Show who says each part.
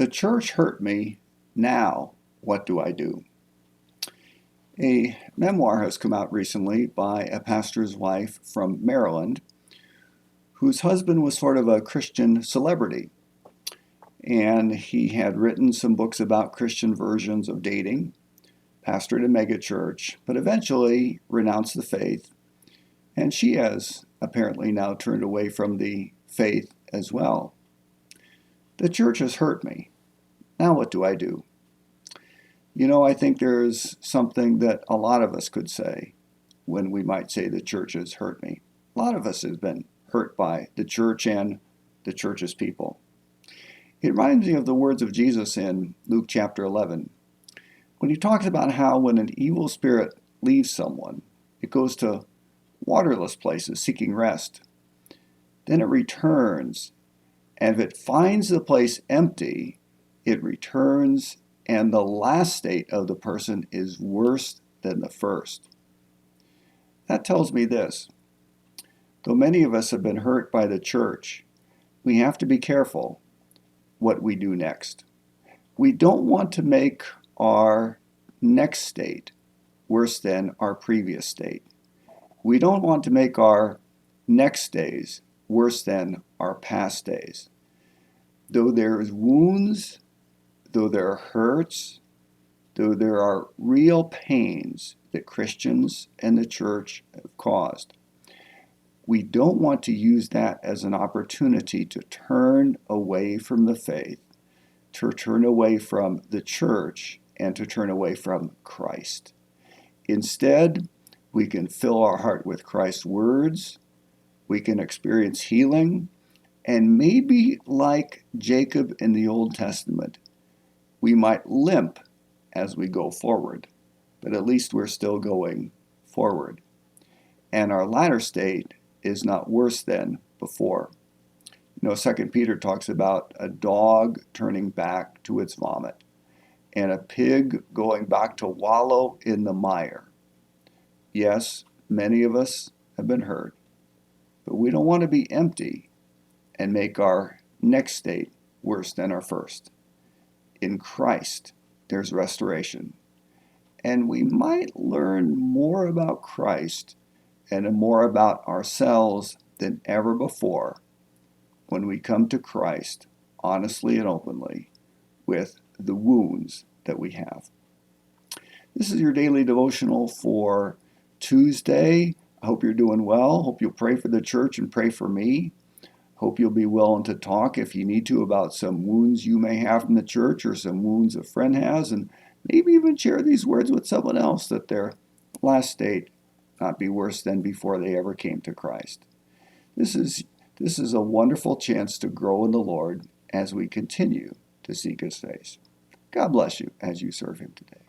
Speaker 1: The church hurt me. Now, what do I do? A memoir has come out recently by a pastor's wife from Maryland whose husband was sort of a Christian celebrity. And he had written some books about Christian versions of dating, pastored a megachurch, but eventually renounced the faith. And she has apparently now turned away from the faith as well. The church has hurt me. Now what do I do? I think there's something that a lot of us could say when we might say the church has hurt me. A lot of us have been hurt by the church and the church's people. It reminds me of the words of Jesus in Luke chapter 11, when he talks about how when an evil spirit leaves someone, it goes to waterless places seeking rest. Then it returns, and if it finds the place empty, it returns, and the last state of the person is worse than the first. That tells me this. Though many of us have been hurt by the church, we have to be careful what we do next. We don't want to make our next state worse than our previous state. We don't want to make our next days worse than our past days. Though there's wounds, though there are hurts, though there are real pains that Christians and the church have caused, we don't want to use that as an opportunity to turn away from the faith, to turn away from the church, and to turn away from Christ. Instead, we can fill our heart with Christ's words, we can experience healing, and maybe like Jacob in the Old Testament, we might limp as we go forward, but at least we're still going forward. And our latter state is not worse than before. 2 Peter talks about a dog turning back to its vomit and a pig going back to wallow in the mire. Yes, many of us have been hurt, but we don't want to be empty and make our next state worse than our first. In Christ, there's restoration. And we might learn more about Christ and more about ourselves than ever before when we come to Christ honestly and openly with the wounds that we have. This is your daily devotional for Tuesday. I hope you're doing well. Hope you'll pray for the church and pray for me. Hope you'll be willing to talk if you need to about some wounds you may have from the church or some wounds a friend has, and maybe even share these words with someone else that their last state not be worse than before they ever came to Christ. This is a wonderful chance to grow in the Lord as we continue to seek His face. God bless you as you serve Him today.